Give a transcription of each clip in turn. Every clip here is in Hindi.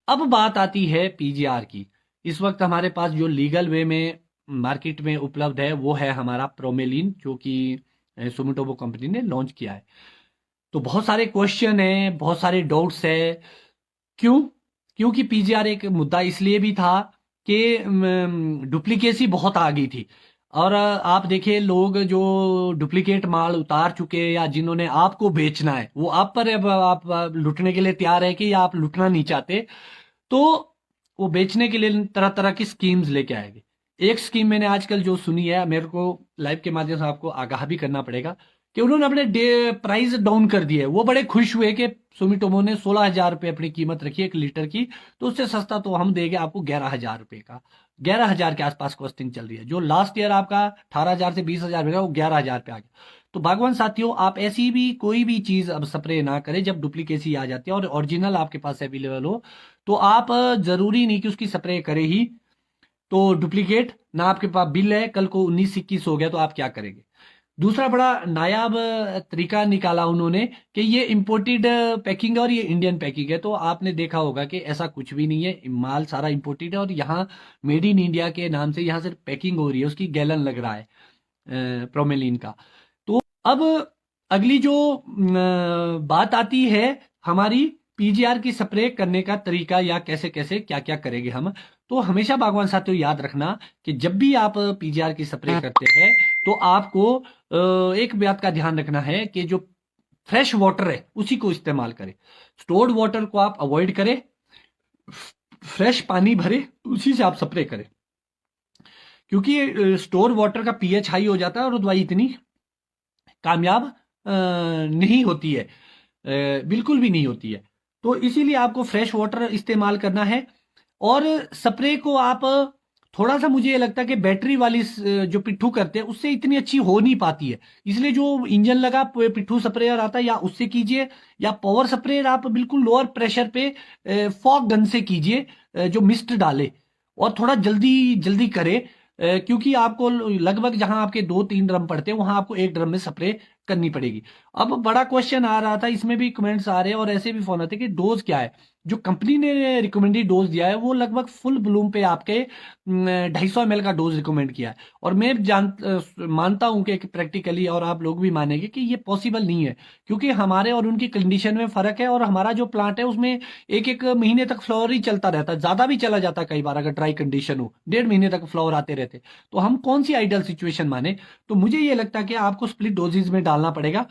अब बात आती है पीजीआर की। इस वक्त हमारे पास जो लीगल वे में मार्केट में उपलब्ध है वो है हमारा प्रोमेलिन, जो कि सुमिटोमो कंपनी ने लॉन्च किया है। तो बहुत सारे क्वेश्चन हैं, बहुत सारे डाउट्स है। क्यों? क्योंकि पीजीआर एक मुद्दा इसलिए भी था कि डुप्लीकेसी बहुत आ गई थी। और आप देखिए, लोग जो डुप्लीकेट माल उतार चुके हैं या जिन्होंने आपको बेचना है, वो आप पर अब आप लुटने के लिए तैयार है कि या आप लुटना नहीं चाहते, तो वो बेचने के लिए तरह तरह की स्कीम्स लेके आएंगे। एक स्कीम मैंने आजकल जो सुनी है, मेरे को लाइव के माध्यम से आपको आगाह भी करना पड़ेगा कि उन्होंने अपने प्राइस डाउन कर दिए। वो बड़े खुश हुए कि सुमिटोमो ने 16,000 रुपये अपनी कीमत रखी है 1 लीटर की, तो उससे सस्ता तो हम देंगे आपको 11,000 रुपये का। 11,000 के आसपास कॉस्टिंग चल रही है। जो लास्ट ईयर आपका 18,000 से 20,000 मिला, वो 11,000 पे आ गया। तो भगवान साथियों, आप ऐसी भी कोई भी चीज अब स्प्रे ना करें जब डुप्लीकेसी आ जाती है और ओरिजिनल आपके पास अवेलेबल हो। तो आप जरूरी नहीं कि उसकी स्प्रे करें ही, तो डुप्लीकेट ना आपके पास बिल है, कल को 19-21 हो गया तो आप क्या करेंगे? दूसरा बड़ा नायाब तरीका निकाला उन्होंने कि ये इंपोर्टेड पैकिंग है और ये इंडियन पैकिंग है। तो आपने देखा होगा कि ऐसा कुछ भी नहीं है, माल सारा इंपोर्टेड है और यहाँ मेड इन इंडिया के नाम से यहाँ सिर्फ पैकिंग हो रही है, उसकी गैलन लग रहा है प्रोमेलिन का। तो अब अगली जो बात आती है हमारी पीजीआर की स्प्रे करने का तरीका, या कैसे कैसे क्या क्या करेंगे हम। तो हमेशा बागवान साथियों याद रखना कि जब भी आप पीजीआर की स्प्रे करते हैं तो आपको एक बात का ध्यान रखना है कि जो फ्रेश वाटर है उसी को इस्तेमाल करें। स्टोर्ड वाटर को आप अवॉइड करें, फ्रेश पानी भरे उसी से आप स्प्रे करें। क्योंकि स्टोर वाटर का पीएच हाई हो जाता है और दवाई इतनी कामयाब नहीं होती है, बिल्कुल भी नहीं होती है। तो इसीलिए आपको फ्रेश वाटर इस्तेमाल करना है। और स्प्रे को आप थोड़ा सा, मुझे ये लगता है कि बैटरी वाली जो पिट्ठू करते हैं उससे इतनी अच्छी हो नहीं पाती है। इसलिए जो इंजन लगा पिट्ठू स्प्रेयर आता है, या उससे कीजिए, या पावर स्प्रेयर आप बिल्कुल लोअर प्रेशर पे फॉग गन से कीजिए, जो मिस्ट डाले और थोड़ा जल्दी जल्दी करे। क्योंकि आपको लगभग जहां आपके 2-3 ड्रम पड़ते हैं वहां आपको 1 ड्रम में स्प्रे करनी पड़ेगी। अब बड़ा क्वेश्चन आ रहा था, इसमें भी कमेंट्स आ रहे हैं और ऐसे भी फोन आते हैं कि डोज क्या है। जो कंपनी ने रिकमेंडेड डोज दिया है वो लगभग फुल ब्लूम पे आपके 250 ml का डोज रिकमेंड किया है। और मैं मानता हूं कि प्रैक्टिकली, और आप लोग भी मानेंगे कि ये पॉसिबल नहीं है, क्योंकि हमारे और उनकी कंडीशन में फर्क है। और हमारा जो प्लांट है उसमें 1-1 महीने तक फ्लावर ही चलता रहता है, ज्यादा भी चला जाता है कई बार, अगर ड्राई कंडीशन हो 1.5 महीने तक फ्लावर आते रहते। तो हम कौन सी आइडियल सिचुएशन माने? तो मुझे ये लगता है कि आपको स्प्लिट डोजेज में डालना पड़ेगा।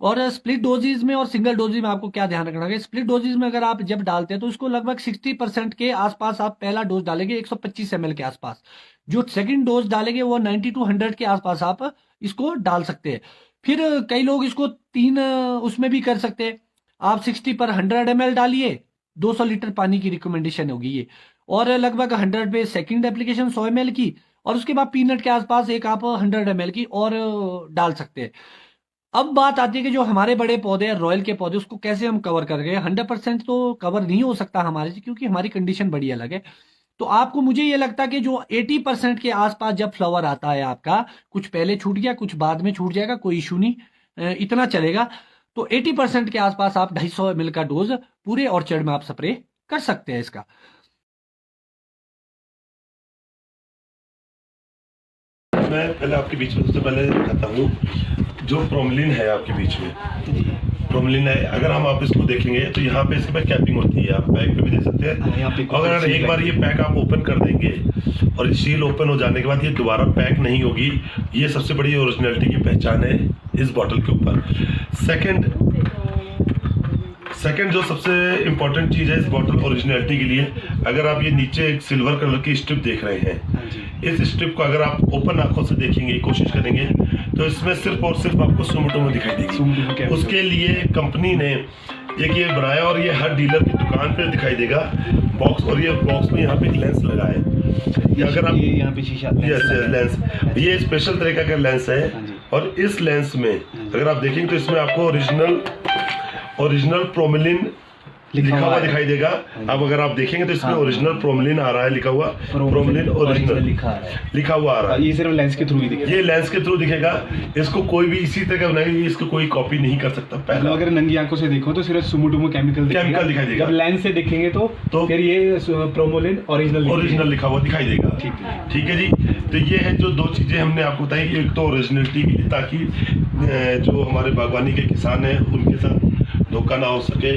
और स्प्लिट डोजेज में और सिंगल डोजेज में आपको क्या ध्यान रखना है? स्प्लिट डोजेज में अगर आप जब डालते हैं तो इसको लगभग 60% के आसपास आप पहला डोज डालेंगे, 125 ml के आसपास। जो सेकंड डोज डालेंगे वो 90-100 के आसपास आप इसको डाल सकते हैं। फिर कई लोग इसको 3 उसमें भी कर सकते हैं। आप 60 पर 100 ml डालिए, 200 लीटर पानी की रिकमेंडेशन होगी ये। और लगभग 100 पे सेकंड एप्लीकेशन 100 ml की, और उसके बाद पीनट के आसपास एक आप 100 ml की और डाल सकते हैं। अब बात आती है कि जो हमारे बड़े पौधे हैं, रॉयल के पौधे, उसको कैसे हम कवर करेंगे? 100% तो कवर नहीं हो सकता हमारे से, क्योंकि हमारी कंडीशन बड़ी अलग है। तो आपको, मुझे ये लगता है कि जो 80% के आसपास जब फ्लावर आता है आपका, कुछ पहले छूट गया कुछ बाद में छूट जाएगा, कोई इशू नहीं, इतना चलेगा। तो 80% के आसपास आप 250 ml का डोज पूरे ऑर्चर्ड में आप स्प्रे कर सकते हैं इसका। मैं पहले आपके बीच में सबसे पहले बताता हूँ, जो प्रोमलिन है आपके बीच में, प्रोमलिन है, अगर आप इसको देखेंगे तो यहाँ पे इसके पे कैपिंग होती है, आप पैक पे भी देख सकते हैं। अगर एक बार ये पैक आप ओपन कर देंगे और सील ओपन हो जाने के बाद ये दोबारा पैक नहीं होगी, ये सबसे बड़ी ओरिजिनलिटी की पहचान है इस बॉटल के ऊपर। सेकंड जो सबसे इम्पोर्टेंट चीज़ है इस बॉटल ओरिजिनलिटी के लिए, अगर आप ये नीचे एक सिल्वर कलर की स्ट्रिप देख रहे हैं, इस स्ट्रिप को अगर आप ओपन आंखों से देखेंगे, कोशिश करेंगे, तो इसमें सिर्फ और सिर्फ आपको सुमिटोमो दिखाई देगी। उसके लिए कंपनी ने एक ये बनाया और ये हर डीलर की दुकान पे दिखाई देगा बॉक्स, और ये बॉक्स में यहाँ पे एक लेंस लगा है। अगर आप यहाँ पे शीशा लेंस, ये स्पेशल तरीका का लेंस है। और इस लेंस में अगर आप देखेंगे तो इसमें आपको ओरिजिनल प्रोमेलिन लिखा हुआ दिखाई देगा। अब अगर आप देखेंगे तो इसमें ओरिजिनल प्रोमलिन आ रहा है लिखा हुआ, प्रोमलिन ओरिजिनल लिखा हुआ आ रहा है। ये सिर्फ लेंस के थ्रू ही दिखेगा, ये लेंस के थ्रू दिखेगा। इसको कोई भी इसी तरह का बनाएगा, इसको कोई कॉपी नहीं कर सकता। पहला अगर नंगी आंखों से देखो तो सिर्फ सुमुटुमु केमिकल दिखाई देगा, जब लेंस से देखेंगे तो फिर ये प्रोमोलिन ओरिजिनल लिखा हुआ दिखाई देगा। ठीक है जी। तो ये है जो दो चीजें हमने आपको बताई, एक तो ओरिजिनलिटी की, ताकि जो हमारे बागवानी के किसान हैं उनके साथ धोखा ना हो सके,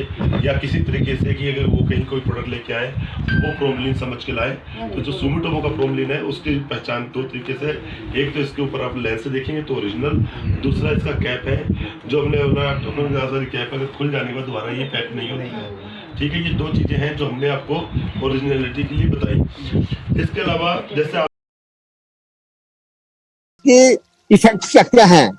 या किसी तरीके से कि अगर वो कहीं कोई प्रोडक्ट लेके आए वो प्रोमलिन समझ के लाए। तो जो सुमिटोमो का प्रोमलिन है उसकी पहचान दो तरीके से, एक तो इसके ऊपर आप लेंस से देखेंगे तो ओरिजिनल, दूसरा इसका कैप है जो हमने कैप अगर खुल जाने के बाद दोबारा ये पैक नहीं होता। ठीक है, ये दो चीजें हैं जो हमने आपको ओरिजिनलिटी के लिए बताई। इसके अलावा जैसे इफेक्ट क्या है,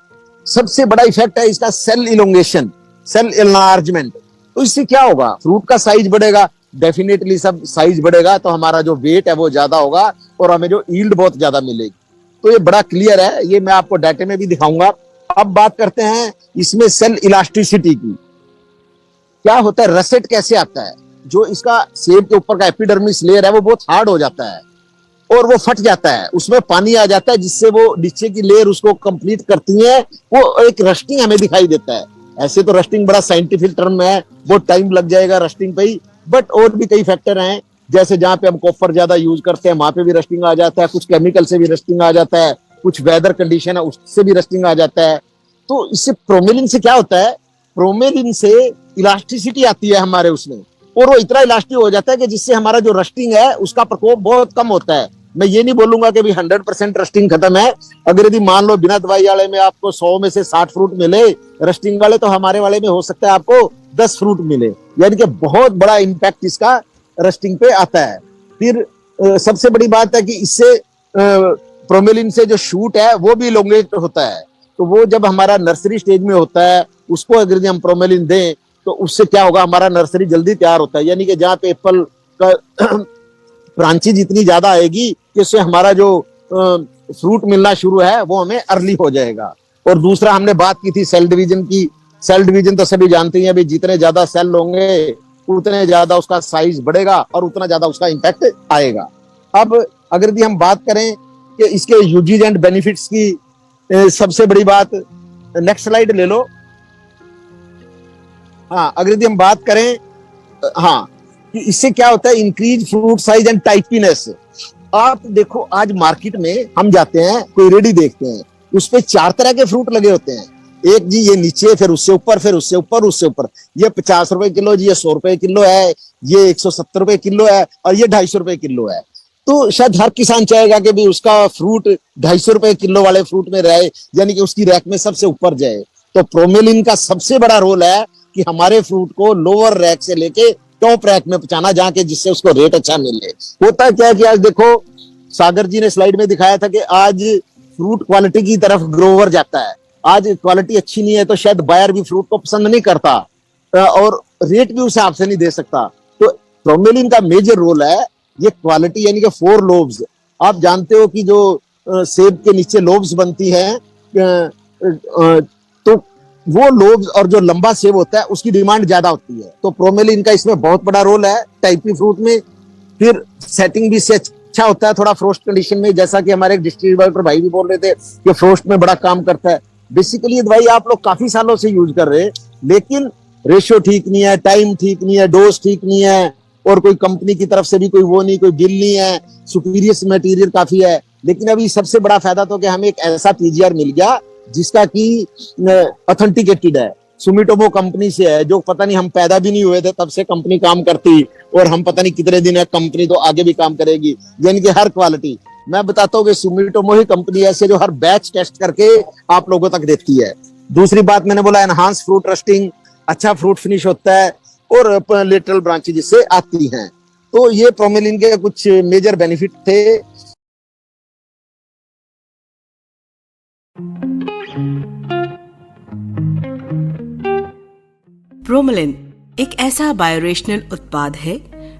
सबसे बड़ा इफेक्ट है इसका सेल इलोंगेशन, सेल एनलार्जमेंट। तो इससे क्या होगा, फ्रूट का साइज बढ़ेगा, डेफिनेटली सब साइज बढ़ेगा तो हमारा जो वेट है वो ज्यादा होगा और हमें जो यील्ड बहुत ज्यादा मिलेगी। तो ये बड़ा क्लियर है, ये मैं आपको डाटे में भी दिखाऊंगा। अब बात करते हैं इसमें सेल इलास्टिसिटी की। क्या होता है, रसेट कैसे आता है, जो इसका सेब के ऊपर का एपिडर्मिस लेयर है वो बहुत हार्ड हो जाता है और वो फट जाता है, उसमें पानी आ जाता है जिससे वो नीचे की लेयर उसको कंप्लीट करती है, वो एक रस्टिंग हमें दिखाई देता है। ऐसे तो रस्टिंग बड़ा साइंटिफिक टर्म है, बहुत टाइम लग जाएगा रस्टिंग पे ही, बट और भी कई फैक्टर हैं, जैसे जहां पे हम कॉपर ज्यादा यूज करते हैं वहां पे भी रस्टिंग आ जाता है, कुछ केमिकल से भी रस्टिंग आ जाता है, कुछ वेदर कंडीशन है उससे भी रस्टिंग आ जाता है। तो इससे प्रोमेलिन से क्या होता है, प्रोमेलिन से इलास्टिसिटी आती है हमारे उसमें, और वो इतना इलास्टिक हो जाता है कि जिससे हमारा जो रस्टिंग है उसका प्रकोप बहुत कम होता है। मैं ये नहीं बोलूंगा कि भी 100% रस्टिंग खत्म है। अगर यदि मान लो बिना दवाई वाले में आपको 100 में से 60 फ्रूट मिले रस्टिंग वाले, तो हमारे वाले में हो सकता है आपको 10 फ्रूट मिले, यानी कि बहुत बड़ा इम्पैक्ट इसका रस्टिंग पे आता है। फिर सबसे बड़ी बात है कि इससे प्रोमेलिन से जो शूट है वो भी इलोंगेट होता है। तो वो जब हमारा नर्सरी स्टेज में होता है उसको अगर हम प्रोमेलिन दें तो उससे क्या होगा, हमारा नर्सरी जल्दी तैयार होता है। यानी कि जहाँ पे एप्पल का ब्रांचेज इतनी ज्यादा आएगी कि उससे हमारा जो फ्रूट मिलना शुरू है वो हमें अर्ली हो जाएगा। और दूसरा हमने बात की थी सेल डिवीजन की। सेल डिवीजन तो सभी जानते हैं, जितने ज्यादा सेल होंगे उतने ज्यादा उसका साइज बढ़ेगा और उतना ज्यादा उसका इम्पैक्ट आएगा। अब अगर यदि हम बात करें कि इसके यूजेज एंड बेनिफिट्स की, सबसे बड़ी बात, नेक्स्ट स्लाइड ले लो। हाँ, अगर यदि हम बात करें, हाँ, कि इससे क्या होता है, इंक्रीज फ्रूट साइज एंड टाइपीनेस। आप देखो आज मार्केट में हम जाते हैं, कोई रेडी देखते हैं, उस पे 4 तरह के फ्रूट लगे होते हैं। एक जी ये नीचे, फिर उससे ऊपर, फिर उससे ऊपर, उससे ऊपर। ये 50 रुपए किलो जी, ये 100 रुपए किलो है, ये 170 रुपए किलो है और ये 250 रुपए किलो है। तो शायद हर किसान चाहेगा कि भी उसका फ्रूट 250 रुपए किलो वाले फ्रूट में रहे, यानी कि उसकी रैक में सबसे ऊपर जाए। तो प्रोमेलिन का सबसे बड़ा रोल है कि हमारे फ्रूट को लोअर रैक से लेके टॉप रैक में पहुंचाना, जाके जिससे उसको रेट अच्छा मिले। होता क्या है कि आज देखो, सागर जी ने स्लाइड में दिखाया था कि आज फ्रूट क्वालिटी की तरफ ग्रोवर जाता है। आज क्वालिटी अच्छी नहीं है तो शायद बायर भी फ्रूट को पसंद नहीं करता और रेट भी उस हिसाब से नहीं दे सकता। तो प्रोमेलिन का मेजर रोल है ये क्वालिटी, यानी कि 4 लोब्स। आप जानते हो कि जो सेब के नीचे लोब्स बनती है, तो वो लोब्स और जो लंबा सेब होता है उसकी डिमांड ज्यादा होती है। तो प्रोमेलिन का इसमें बहुत बड़ा रोल है टाइपी फ्रूट में। फिर सेटिंग भी से अच्छा होता है थोड़ा फ्रोस्ट कंडीशन में, जैसा कि हमारे डिस्ट्रीब्यूटर भाई भी बोल रहे थे कि फ्रोस्ट में बड़ा काम करता है। बेसिकली ये दवाई आप लोग काफी सालों से यूज कर रहे हैं, लेकिन रेशियो ठीक नहीं है, टाइम ठीक नहीं है, डोज ठीक नहीं है, और कोई कंपनी की तरफ से भी कोई वो नहीं, कोई बिल नहीं है, सुपीरियर मटेरियल काफी है। लेकिन अभी सबसे बड़ा फायदा तो कि हमें एक ऐसा पीजीआर मिल गया जिसका की ऑथेंटिकेटेड है, सुमिटोमो कंपनी से है, जो पता नहीं हम पैदा भी नहीं हुए थे तब से कंपनी काम करती, और हम पता नहीं कितने दिन है कंपनी तो आगे भी काम करेगी। यानी कि हर क्वालिटी मैं बताता हूँ कि सुमिटोमो ही कंपनी ऐसे जो हर बैच टेस्ट करके आप लोगों तक देती है। दूसरी बात मैंने बोला, एनहांस फ्रूट रस्टिंग, अच्छा फ्रूट फिनिश होता है और लेटरल ब्रांचेज जिससे आती हैं। तो ये प्रोमेलिन के कुछ मेजर बेनिफिट थे। प्रोमेलिन एक ऐसा बायोरेशनल उत्पाद है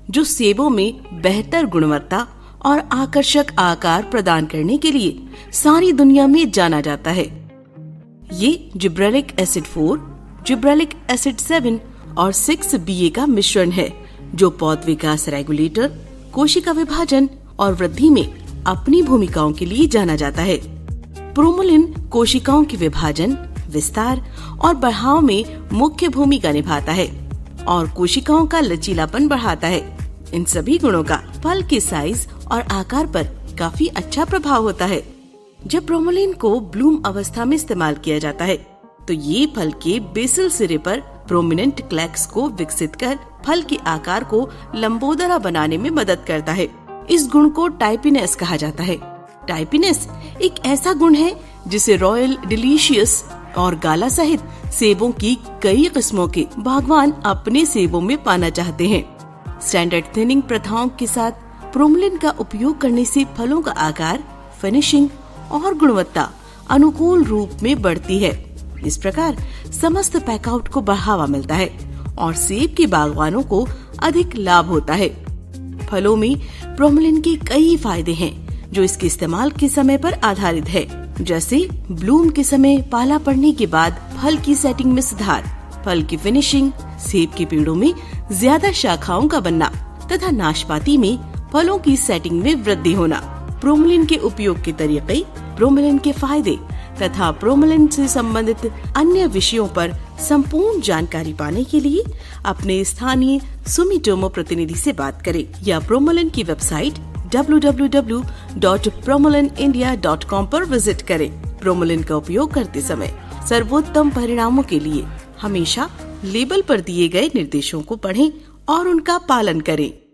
जो सेबों में बेहतर गुणवत्ता और आकर्षक आकार प्रदान करने के लिए सारी दुनिया में जाना जाता है। ये जिब्रेलिक एसिड 4, जिब्रेलिक एसिड 7 और 6BA का मिश्रण है, जो पौध विकास रेगुलेटर, कोशिका विभाजन और वृद्धि में अपनी भूमिकाओं के लिए जाना जाता है। प्रोमोलिन कोशिकाओं के विभाजन, विस्तार और बढ़ाव में मुख्य भूमिका निभाता है और कोशिकाओं का लचीलापन बढ़ाता है। इन सभी गुणों का फल के साइज और आकार पर काफी अच्छा प्रभाव होता है। जब प्रोमोलिन को ब्लूम अवस्था में इस्तेमाल किया जाता है तो ये फल के बेसल सिरे पर प्रोमिनेंट क्लैक्स को विकसित कर फल के आकार को लंबोदरा बनाने में मदद करता है। इस गुण को टाइपिनेस कहा जाता है। टाइपिनेस एक ऐसा गुण है जिसे रॉयल डिलीशियस और गाला सहित सेबों की कई किस्मों के बागवान अपने सेबों में पाना चाहते हैं। स्टैंडर्ड थिनिंग प्रथाओं के साथ प्रोमोलिन का उपयोग करने से फलों का आकार, फिनिशिंग और गुणवत्ता अनुकूल रूप में बढ़ती है। इस प्रकार समस्त पैकआउट को बढ़ावा मिलता है और सेब के बागवानों को अधिक लाभ होता है। फलों में प्रोमोलिन के कई फायदे हैं जो इसके इस्तेमाल के समय पर आधारित है, जैसे ब्लूम के समय पाला पड़ने के बाद फल की सेटिंग में सुधार, फल की फिनिशिंग, सेब के पेड़ों में ज्यादा शाखाओं का बनना तथा नाशपाती में फलों की सेटिंग में वृद्धि होना। प्रोमोलिन के उपयोग के तरीके, प्रोमोलिन के फायदे तथा प्रोमोलिन से संबंधित अन्य विषयों पर संपूर्ण जानकारी पाने के लिए अपने स्थानीय सुमिटोमो प्रतिनिधि से बात करें या प्रोमोलिन की वेबसाइट www.promolinindia.com पर विजिट करें। प्रोमोलिन का उपयोग करते समय सर्वोत्तम परिणामों के लिए हमेशा लेबल पर दिए गए निर्देशों को पढ़ें और उनका पालन करें।